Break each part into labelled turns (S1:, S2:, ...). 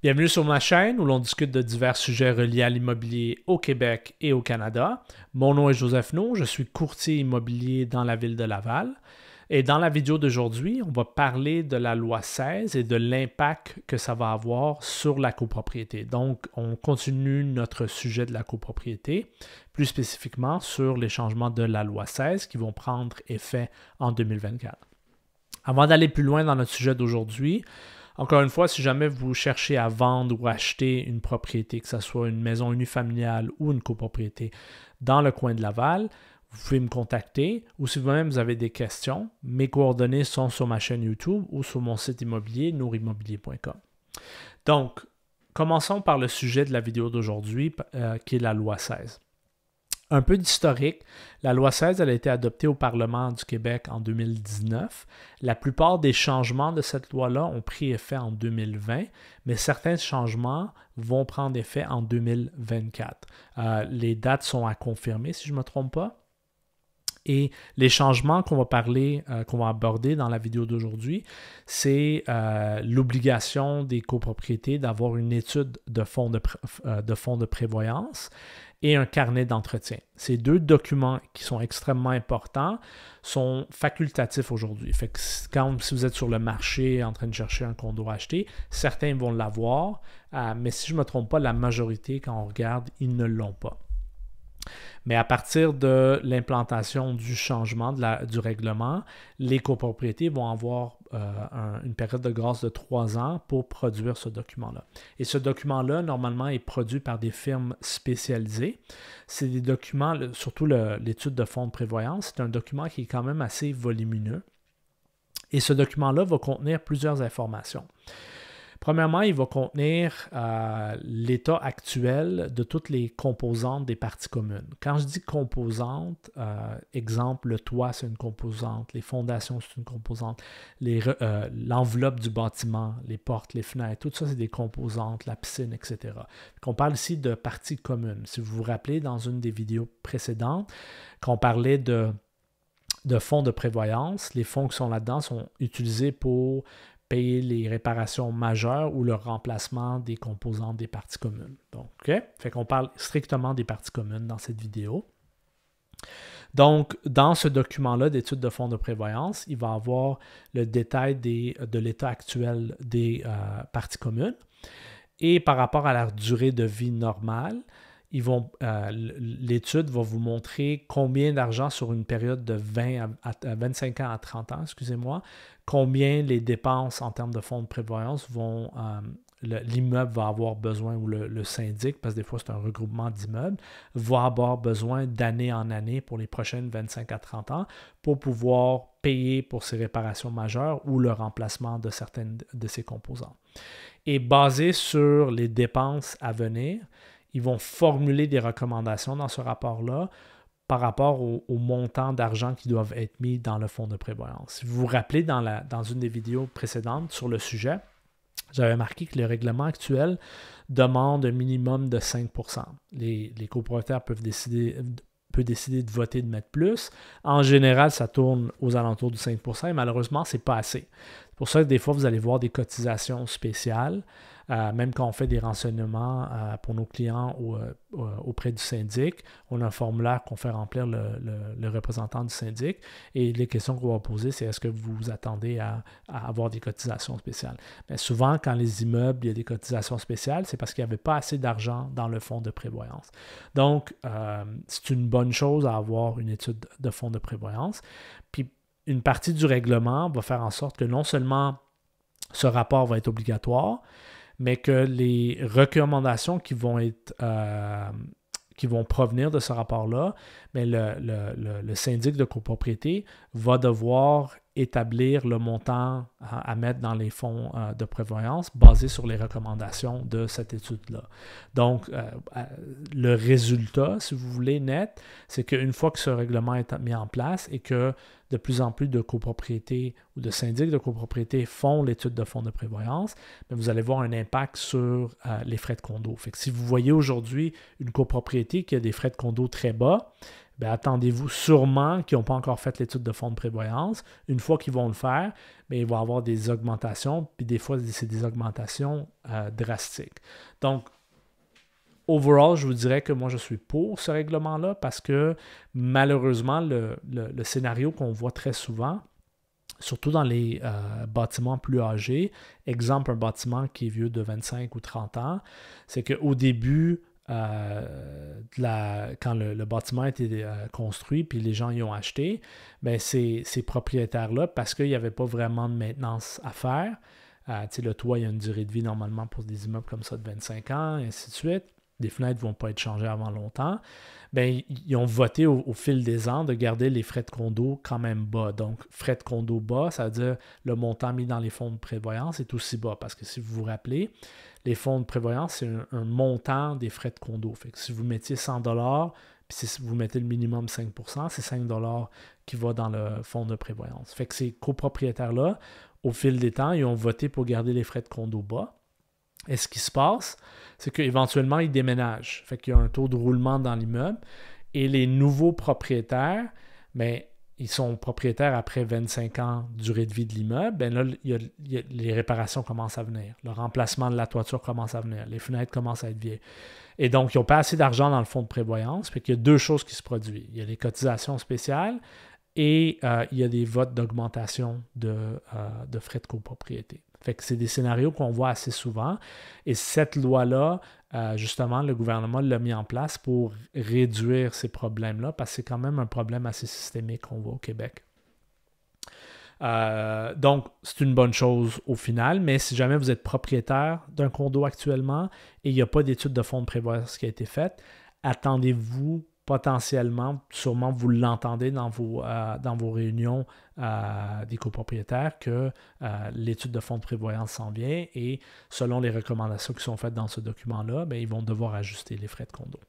S1: Bienvenue sur ma chaîne où l'on discute de divers sujets reliés à l'immobilier au Québec et au Canada. Mon nom est Joseph No, je suis courtier immobilier dans la ville de Laval. Et dans la vidéo d'aujourd'hui, on va parler de la loi 16 et de l'impact que ça va avoir sur la copropriété. Donc, on continue notre sujet de la copropriété, plus spécifiquement sur les changements de la loi 16 qui vont prendre effet en 2024. Avant d'aller plus loin dans notre sujet d'aujourd'hui, encore une fois, si jamais vous cherchez à vendre ou acheter une propriété, que ce soit une maison unifamiliale ou une copropriété dans le coin de Laval, vous pouvez me contacter ou si vous-même vous avez des questions, mes coordonnées sont sur ma chaîne YouTube ou sur mon site immobilier, nourimmobilier.com. Donc, commençons par le sujet de la vidéo d'aujourd'hui qui est la loi 16. Un peu d'historique, la loi 16 elle a été adoptée au Parlement du Québec en 2019. La plupart des changements de cette loi-là ont pris effet en 2020, mais certains changements vont prendre effet en 2024. Les dates sont à confirmer si je ne me trompe pas. Et les changements qu'on va parler, qu'on va aborder dans la vidéo d'aujourd'hui, c'est l'obligation des copropriétés d'avoir une étude de fonds de prévoyance et un carnet d'entretien. Ces deux documents qui sont extrêmement importants sont facultatifs aujourd'hui. Fait que si vous êtes sur le marché en train de chercher un condo à acheter, certains vont l'avoir, mais si je ne me trompe pas, la majorité, quand on regarde, ils ne l'ont pas. Mais à partir de l'implantation du changement du règlement, les copropriétés vont avoir une période de grâce de 3 ans pour produire ce document-là. Et ce document-là, normalement, est produit par des firmes spécialisées. C'est des documents, surtout l'étude de fonds de prévoyance, c'est un document qui est quand même assez volumineux. Et ce document-là va contenir plusieurs informations. Premièrement, il va contenir l'état actuel de toutes les composantes des parties communes. Quand je dis composantes, exemple, le toit, c'est une composante, les fondations, c'est une composante, l'enveloppe du bâtiment, les portes, les fenêtres, tout ça, c'est des composantes, la piscine, etc. On parle ici de parties communes. Si vous vous rappelez, dans une des vidéos précédentes, quand on parlait de fonds de prévoyance, les fonds qui sont là-dedans sont utilisés pour payer les réparations majeures ou le remplacement des composantes des parties communes. Donc, fait qu'on parle strictement des parties communes dans cette vidéo. Donc, dans ce document-là d'études de fonds de prévoyance, il va y avoir le détail de l'état actuel des parties communes. Et par rapport à la durée de vie normale, l'étude va vous montrer combien d'argent sur une période de 25 ans à 30 ans, excusez-moi, combien les dépenses en termes de fonds de prévoyance l'immeuble va avoir besoin, ou le syndic, parce que des fois c'est un regroupement d'immeubles, va avoir besoin d'année en année pour les prochaines 25 à 30 ans pour pouvoir payer pour ces réparations majeures ou le remplacement de certaines de ces composants. Et basé sur les dépenses à venir, ils vont formuler des recommandations dans ce rapport-là par rapport au montant d'argent qui doivent être mis dans le fonds de prévoyance. Si vous vous rappelez, dans une des vidéos précédentes sur le sujet, j'avais marqué que le règlement actuel demande un minimum de 5 %. Les copropriétaires peuvent décider de voter de mettre plus. En général, ça tourne aux alentours du 5 % et malheureusement, ce n'est pas assez. C'est pour ça que des fois, vous allez voir des cotisations spéciales, même quand on fait des renseignements pour nos clients auprès du syndic. On a un formulaire qu'on fait remplir le représentant du syndic et les questions qu'on va poser, c'est est-ce que vous vous attendez à avoir des cotisations spéciales? Mais souvent, quand les immeubles, il y a des cotisations spéciales, c'est parce qu'il n'y avait pas assez d'argent dans le fonds de prévoyance. Donc, c'est une bonne chose à avoir une étude de fonds de prévoyance. Puis, une partie du règlement va faire en sorte que non seulement ce rapport va être obligatoire, mais que les recommandations qui vont provenir de ce rapport-là, mais le syndic de copropriété va devoir établir le montant à mettre dans les fonds de prévoyance basé sur les recommandations de cette étude-là. Donc, le résultat, si vous voulez, net, c'est qu'une fois que ce règlement est mis en place et que de plus en plus de copropriétés ou de syndics de copropriété font l'étude de fonds de prévoyance, bien, vous allez voir un impact sur les frais de condo. Fait que si vous voyez aujourd'hui une copropriété qui a des frais de condo très bas bien, attendez-vous sûrement qu'ils n'ont pas encore fait l'étude de fonds de prévoyance. Une fois qu'ils vont le faire, bien, il va y avoir des augmentations, puis des fois, c'est des augmentations drastiques. Donc, overall, je vous dirais que moi, je suis pour ce règlement-là parce que malheureusement, le scénario qu'on voit très souvent, surtout dans les bâtiments plus âgés, exemple, un bâtiment qui est vieux de 25 ou 30 ans, c'est qu'au début, quand le bâtiment a été construit puis les gens y ont acheté, bien, ces propriétaires-là, parce qu'il n'y avait pas vraiment de maintenance à faire, le toit, il y a une durée de vie normalement pour des immeubles comme ça de 25 ans, et ainsi de suite. Les fenêtres ne vont pas être changées avant longtemps. Bien, ils ont voté au fil des ans de garder les frais de condo quand même bas. Donc, frais de condo bas, ça veut dire le montant mis dans les fonds de prévoyance est aussi bas. Parce que si vous vous rappelez, les fonds de prévoyance, c'est un montant des frais de condo. Fait que si vous mettiez 100 $, puis si vous mettez le minimum 5 %, c'est 5 $ qui va dans le fonds de prévoyance. Fait que ces copropriétaires-là, au fil des temps, ils ont voté pour garder les frais de condo bas. Et ce qui se passe, c'est qu'éventuellement, ils déménagent. Fait qu'il y a un taux de roulement dans l'immeuble. Et les nouveaux propriétaires, bien, ils sont propriétaires après 25 ans de durée de vie de l'immeuble. Bien là, les réparations commencent à venir. Le remplacement de la toiture commence à venir. Les fenêtres commencent à être vieilles. Et donc, ils n'ont pas assez d'argent dans le fonds de prévoyance. Fait qu'il y a deux choses qui se produisent. Il y a les cotisations spéciales et il y a des votes d'augmentation de frais de copropriété. Fait que c'est des scénarios qu'on voit assez souvent. Et cette loi-là, justement, le gouvernement l'a mis en place pour réduire ces problèmes-là, parce que c'est quand même un problème assez systémique qu'on voit au Québec. Donc, c'est une bonne chose au final, mais si jamais vous êtes propriétaire d'un condo actuellement et il n'y a pas d'étude de fonds de prévoyance qui a été faite, attendez-vous potentiellement, sûrement vous l'entendez dans vos réunions des copropriétaires, que l'étude de fonds de prévoyance s'en vient et selon les recommandations qui sont faites dans ce document-là, bien, ils vont devoir ajuster les frais de condo.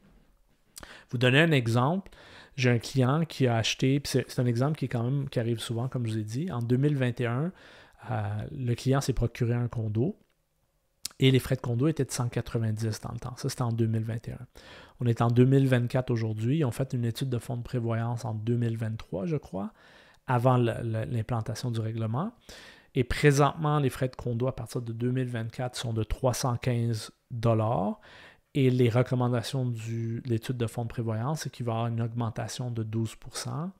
S1: Vous donnez un exemple. J'ai un client qui a acheté, puis c'est un exemple qui arrive souvent, comme je vous ai dit. En 2021, le client s'est procuré un condo et les frais de condo étaient de 190 dans le temps. Ça, c'était en 2021. On est en 2024 aujourd'hui. Ils ont fait une étude de fonds de prévoyance en 2023, je crois, avant l'implantation du règlement. Et présentement, les frais de condo à partir de 2024 sont de 315 $. Et les recommandations de l'étude de fonds de prévoyance, c'est qu'il va y avoir une augmentation de 12 %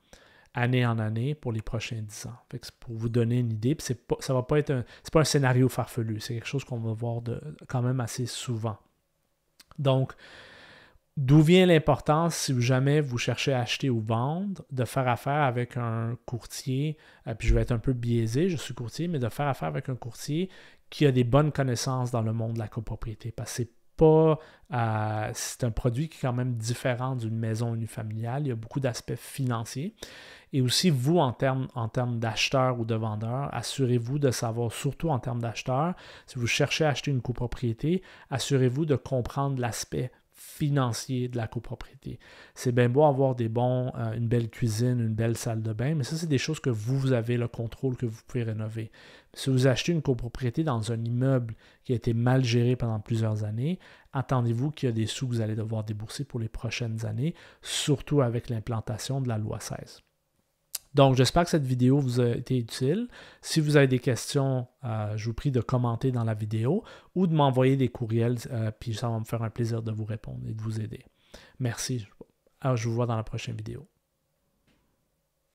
S1: année en année pour les prochains 10 ans. Fait que c'est pour vous donner une idée. Puis ça va pas être c'est pas un scénario farfelu. C'est quelque chose qu'on va voir quand même assez souvent. Donc, d'où vient l'importance, si jamais vous cherchez à acheter ou vendre, de faire affaire avec un courtier, puis je vais être un peu biaisé, je suis courtier, mais de faire affaire avec un courtier qui a des bonnes connaissances dans le monde de la copropriété. Parce que c'est un produit qui est quand même différent d'une maison unifamiliale. Il y a beaucoup d'aspects financiers. Et aussi, vous, en termes d'acheteur ou de vendeur, assurez-vous de savoir, surtout en termes d'acheteur, si vous cherchez à acheter une copropriété, assurez-vous de comprendre l'aspect financier de la copropriété. C'est bien beau avoir une belle cuisine, une belle salle de bain, mais ça, c'est des choses que vous avez le contrôle, que vous pouvez rénover. Si vous achetez une copropriété dans un immeuble qui a été mal géré pendant plusieurs années, attendez-vous qu'il y a des sous que vous allez devoir débourser pour les prochaines années, surtout avec l'implantation de la loi 16. Donc, j'espère que cette vidéo vous a été utile. Si vous avez des questions, je vous prie de commenter dans la vidéo ou de m'envoyer des courriels, puis ça va me faire un plaisir de vous répondre et de vous aider. Merci. Je vous vois dans la prochaine vidéo.